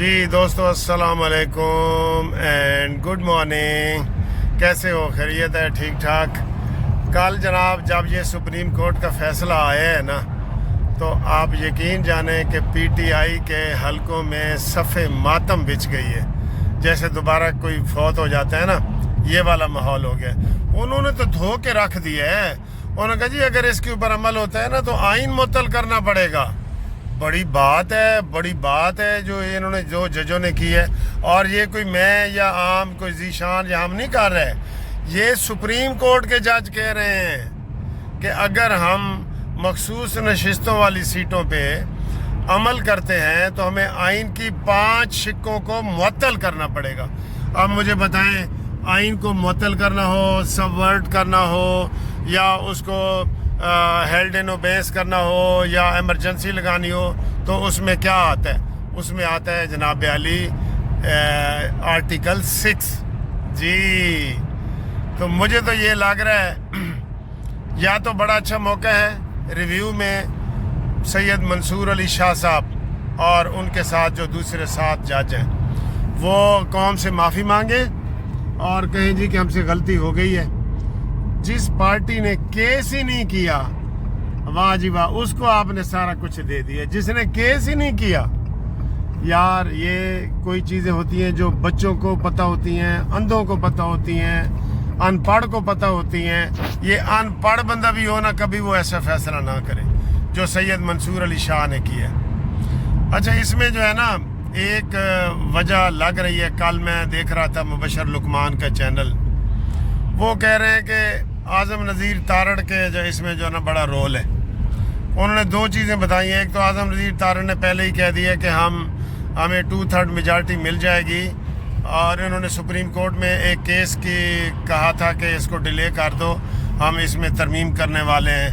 جی دوستو السلام علیکم اینڈ گڈ مارننگ. کیسے ہو؟ خیریت ہے؟ ٹھیک ٹھاک. کل جناب جب یہ سپریم کورٹ کا فیصلہ آیا ہے نا تو آپ یقین جانیں کہ پی ٹی آئی کے حلقوں میں صف ماتم بچھ گئی ہے. جیسے دوبارہ کوئی فوت ہو جاتا ہے نا، یہ والا ماحول ہو گیا. انہوں نے تو دھو کے رکھ دیا ہے. انہوں نے کہا جی اگر اس کے اوپر عمل ہوتا ہے نا تو آئین معطل کرنا پڑے گا. بڑی بات ہے جو ججوں نے کی ہے. اور یہ کوئی میں یا عام کوئی ذیشان یا ہم نہیں کر رہے، یہ سپریم کورٹ کے جج کہہ رہے ہیں کہ اگر ہم مخصوص نشستوں والی سیٹوں پہ عمل کرتے ہیں تو ہمیں آئین کی 5 شقوں کو معطل کرنا پڑے گا. اب مجھے بتائیں، آئین کو معطل کرنا ہو، سبورٹ کرنا ہو، یا اس کو ہیلڈ ان اوبیس کرنا ہو، یا ایمرجنسی لگانی ہو، تو اس میں کیا آتا ہے؟ اس میں آتا ہے جناب علی آرٹیکل 6. جی تو مجھے تو یہ لگ رہا ہے یا تو بڑا اچھا موقع ہے ریویو میں سید منصور علی شاہ صاحب اور ان کے ساتھ جو دوسرے 7 جج ہیں وہ قوم سے معافی مانگے اور کہیں جی کہ ہم سے غلطی ہو گئی ہے. جس پارٹی نے کیس ہی نہیں کیا، واہ جی واہ، اس کو آپ نے سارا کچھ دے دیا. جس نے کیس ہی نہیں کیا، یار یہ کوئی چیزیں ہوتی ہیں جو بچوں کو پتہ ہوتی ہیں، اندھوں کو پتہ ہوتی ہیں، ان پڑھ کو پتہ ہوتی ہیں. یہ ان پڑھ بندہ بھی ہو نا، کبھی وہ ایسا فیصلہ نہ کرے جو سید منصور علی شاہ نے کیا. اچھا، اس میں جو ہے نا ایک وجہ لگ رہی ہے. کل میں دیکھ رہا تھا مبشر لقمان کا چینل، وہ کہہ رہے ہیں کہ اعظم نذیر تارڑ کے جو اس میں جو ہے نا بڑا رول ہے. انہوں نے 2 چیزیں بتائی ہیں. ایک تو اعظم نذیر تارڑ نے پہلے ہی کہہ دیا کہ ہمیں 2/3 میجارٹی مل جائے گی، اور انہوں نے سپریم کورٹ میں ایک کیس کی کہا تھا کہ اس کو ڈیلے کر دو، ہم اس میں ترمیم کرنے والے ہیں،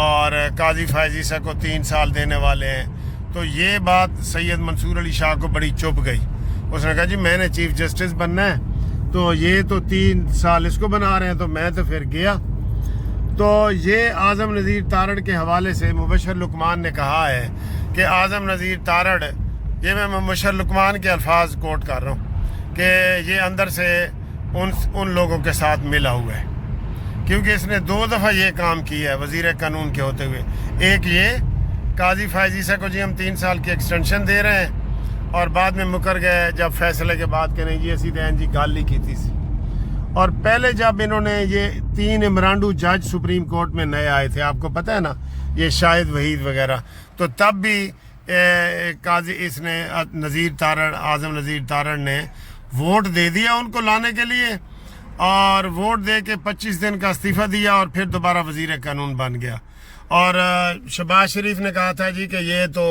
اور قاضی فائز عیسیٰ کو 3 سال دینے والے ہیں. تو یہ بات سید منصور علی شاہ کو بڑی چپ گئی. اس نے کہا جی میں نے چیف جسٹس بننا ہے، تو یہ تو 3 سال اس کو بنا رہے ہیں، تو میں تو پھر گیا. تو یہ اعظم نذیر تارڑ کے حوالے سے مبشر لقمان نے کہا ہے کہ اعظم نذیر تارڑ، یہ میں مبشر لقمان کے الفاظ کوٹ کر رہا ہوں، کہ یہ اندر سے ان لوگوں کے ساتھ ملا ہوا ہے، کیونکہ اس نے 2 دفعہ یہ کام کیا ہے وزیر قانون کے ہوتے ہوئے. ایک یہ قاضی فائز عیسیٰ کو جی ہم 3 سال کی ایکسٹینشن دے رہے ہیں، اور بعد میں مکر گئے جب فیصلے کے بعد کہ نہیں، یہ سیدھے جی گال ہی کی تھی. اور پہلے جب انہوں نے یہ 3 عمرانڈو جج سپریم کورٹ میں نئے آئے تھے، آپ کو پتہ ہے نا، یہ شاہد وحید وغیرہ، تو تب بھی قاضی اس نے اعظم نذیر تارڑ نے ووٹ دے دیا ان کو لانے کے لیے، اور ووٹ دے کے 25 دن کا استعفیٰ دیا، اور پھر دوبارہ وزیر قانون بن گیا. اور شہباز شریف نے کہا تھا جی کہ یہ تو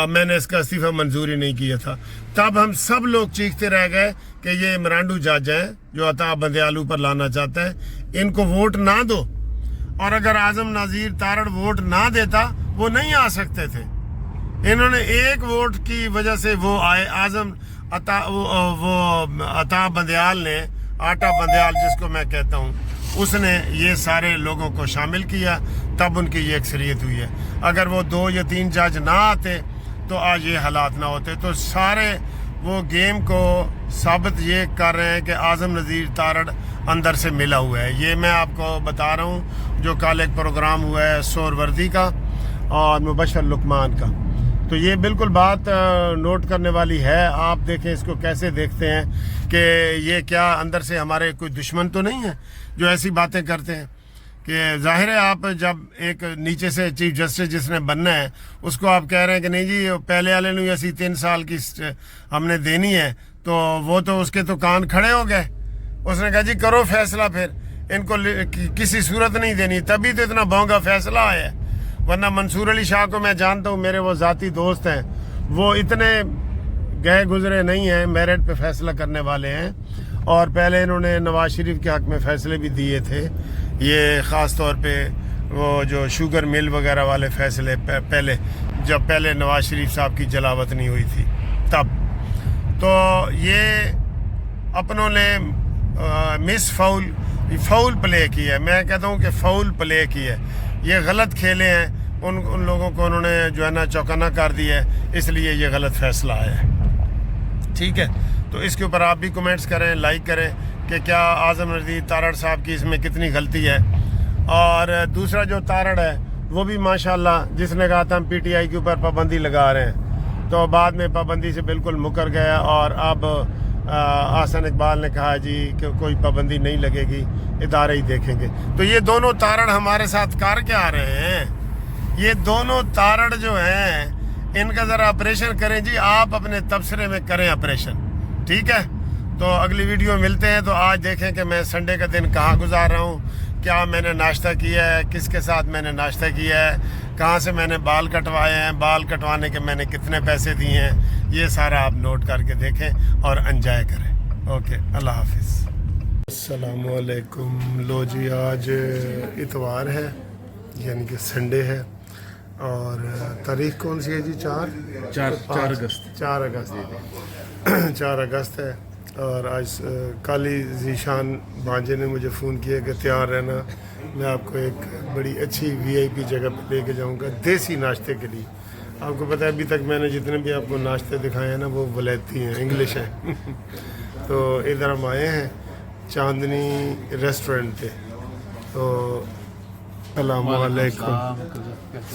میں نے اس کا استعفیٰ منظور ہی نہیں کیا تھا. تب ہم سب لوگ چیختے رہ گئے کہ یہ عمرانڈو جج ہیں جو عطا بندیالو پر لانا چاہتا ہے، ان کو ووٹ نہ دو. اور اگر اعظم نذیر تارڑ ووٹ نہ دیتا وہ نہیں آ سکتے تھے. انہوں نے ایک ووٹ کی وجہ سے وہ آئے. عطا بندیال نے، آٹا بندیال جس کو میں کہتا ہوں، اس نے یہ سارے لوگوں کو شامل کیا، تب ان کی یہ اکثریت ہوئی ہے. اگر وہ 2 یا 3 جج نہ آتے تو آج یہ حالات نہ ہوتے. تو سارے وہ گیم کو ثابت یہ کر رہے ہیں کہ اعظم نذیر تارڑ اندر سے ملا ہوا ہے. یہ میں آپ کو بتا رہا ہوں جو کل ایک پروگرام ہوا ہے سور وردی کا اور مبشر لقمان کا. تو یہ بالکل بات نوٹ کرنے والی ہے. آپ دیکھیں اس کو کیسے دیکھتے ہیں کہ یہ کیا اندر سے ہمارے کوئی دشمن تو نہیں ہے جو ایسی باتیں کرتے ہیں. کہ ظاہر ہے آپ جب ایک نیچے سے چیف جسٹس جس نے بننا ہے اس کو آپ کہہ رہے ہیں کہ نہیں جی پہلے والے نے ایسی 3 سال کی ہم نے دینی ہے، تو وہ تو اس کے تو کان کھڑے ہو گئے. اس نے کہا جی کرو فیصلہ، پھر ان کو کسی صورت نہیں دینی. تبھی تو اتنا بونگا فیصلہ آیا ہے. ورنہ منصور علی شاہ کو میں جانتا ہوں، میرے وہ ذاتی دوست ہیں، وہ اتنے گئے گزرے نہیں ہیں، میرٹ پہ فیصلہ کرنے والے ہیں. اور پہلے انہوں نے نواز شریف کے حق میں فیصلے بھی دیے تھے. یہ خاص طور پہ وہ جو شوگر مل وغیرہ والے فیصلے پہلے نواز شریف صاحب کی جلاوط نہیں ہوئی تھی تب. تو یہ اپنوں نے فاؤل پلے کی ہے. میں کہتا ہوں کہ فاؤل پلے کی ہے. یہ غلط کھیلے ہیں، ان لوگوں کو انہوں نے جو ہے نا چوکنا کر دیا ہے، اس لیے یہ غلط فیصلہ آیا ہے. ٹھیک ہے. تو اس کے اوپر آپ بھی کمنٹس کریں, لائک کریں کہ کیا اعظم رشید تارڑ صاحب کی اس میں کتنی غلطی ہے. اور دوسرا جو تارڑ ہے وہ بھی ماشاءاللہ جس نے کہا تھا ہم پی ٹی آئی کے اوپر پابندی لگا رہے ہیں, تو بعد میں پابندی سے بالکل مکر گیا, اور اب احسن اقبال نے کہا جی کہ کوئی پابندی نہیں لگے گی, ادارے ہی دیکھیں گے. تو یہ دونوں تارڑ ہمارے ساتھ کر کے آ رہے ہیں. یہ دونوں تارڑ جو ہیں ان کا ذرا آپریشن کریں جی, آپ اپنے تبصرے میں کریں آپریشن, ٹھیک ہے. تو اگلی ویڈیو ملتے ہیں. تو آج دیکھیں کہ میں سنڈے کا دن کہاں گزار رہا ہوں, کیا میں نے ناشتہ کیا ہے, کس کے ساتھ میں نے ناشتہ کیا ہے, کہاں سے میں نے بال کٹوائے ہیں, بال کٹوانے کے میں نے کتنے پیسے دیے ہیں, یہ سارا آپ نوٹ کر کے دیکھیں اور انجوائے کریں. اوکے, اللہ حافظ. السلام علیکم. لو جی, آج اتوار ہے یعنی کہ سنڈے ہے, اور تاریخ کون سی ہے جی؟ 4 اگست ہے. اور آج کالی ذیشان بھانجے نے مجھے فون کیا کہ تیار رہنا, میں آپ کو ایک بڑی اچھی وی آئی پی جگہ پہ لے کے جاؤں گا دیسی ناشتے کے لیے. آپ کو پتہ ہے ابھی تک میں نے جتنے بھی آپ کو ناشتے دکھائے ہیں نا وہ ولیتی ہیں, انگلش ہیں. تو ادھر ہم آئے ہیں چاندنی ریسٹورنٹ پہ. تو السلام علیکم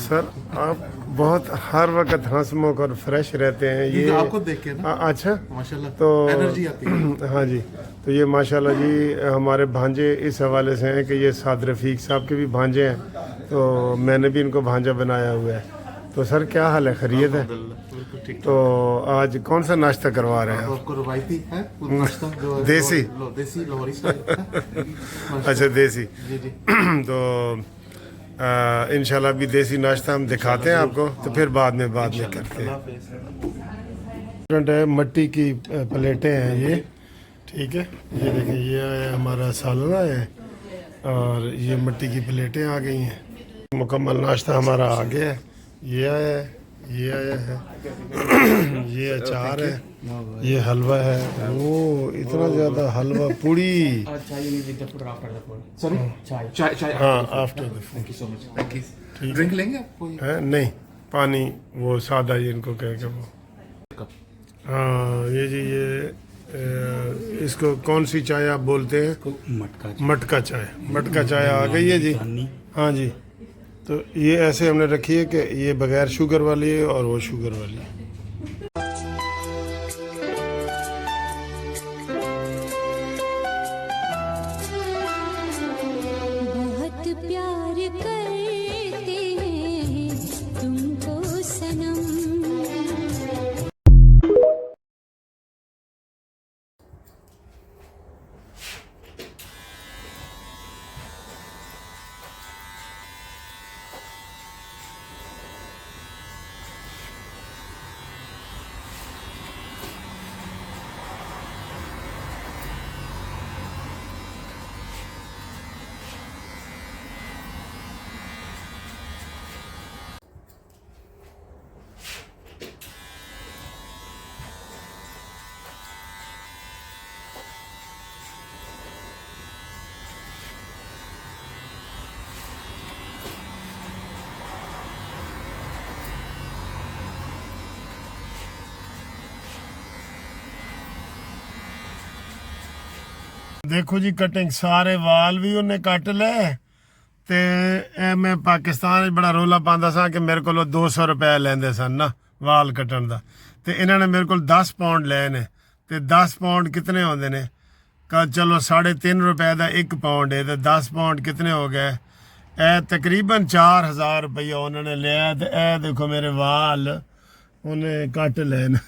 سر, آپ بہت ہر وقت ہنس مکھ اور فریش رہتے ہیں. یہ آپ کو دیکھ کے نا اچھا ماشاءاللہ تو انرجی آتی ہے. ہاں جی, تو یہ ماشاءاللہ جی ہمارے بھانجے اس حوالے سے ہیں کہ یہ سعد رفیق صاحب کے بھی بھانجے ہیں, تو میں نے بھی ان کو بھانجا بنایا ہوا ہے. تو سر کیا حال ہے, خیریت ہے؟ بالکل ٹھیک. تو آج کون سا ناشتہ کروا رہے ہیں آپ کو روایتی ہے ناشتہ جو دیسی دیسی لاہوری اسٹائل. اچھا دیسی. جی جی. تو انشاءاللہ بھی دیسی ناشتہ ہم دکھاتے ہیں آپ کو, تو پھر بعد میں کرتے ہیں. ریسٹورنٹ ہے, مٹی کی پلیٹیں ہیں یہ, ٹھیک ہے. یہ دیکھیں, یہ آیا ہمارا سالنا ہے, اور یہ مٹی کی پلیٹیں آ گئی ہیں. مکمل ناشتہ ہمارا آ گیا ہے. یہ آیا ہے, یہ آیا ہے, یہ اچار ہے, یہ حلوہ ہے. وہ اتنا زیادہ حلوہ پوڑی. ہاں آفٹر ڈرنک لیں گے آپ کو؟ نہیں, پانی وہ سادہ ہی ان کو کہہ کے وہ. ہاں یہ جی, یہ اس کو کون سی چائے آپ بولتے ہیں؟ مٹکا چائے. مٹکا چائے آ گئی ہے جی. ہاں جی. تو یہ ایسے ہم نے رکھی ہے کہ یہ بغیر شوگر والی ہے اور وہ شوگر والی ہے. بہت پیار کرتے ہیں تم کو صنم. دیکھو جی کٹنگ, سارے وال بھی انہیں کٹ لے. تے میں پاکستان بڑا رولا پاندا سا کہ میرے کو 200 روپے لیندے سن نا وال کٹن دا, تے انہوں نے میرے کو 10 پاؤنڈ لے نے. تے 10 پاؤنڈ کتنے ہوندے نے؟ کہ چلو 3.5 روپے دا 1 پاؤنڈ ہے, تے 10 پاؤنڈ کتنے ہو گئے؟ تقریباً 4000 روپیہ انہوں نے لیا. تے اے دیکھو میرے وال انہیں کٹ لینے.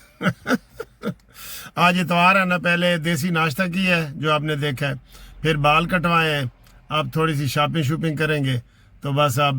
آج اتوار ہے نا, پہلے دیسی ناشتہ کیا ہے جو آپ نے دیکھا ہے, پھر بال کٹوائے ہیں, اب تھوڑی سی شاپنگ کریں گے, تو بس اب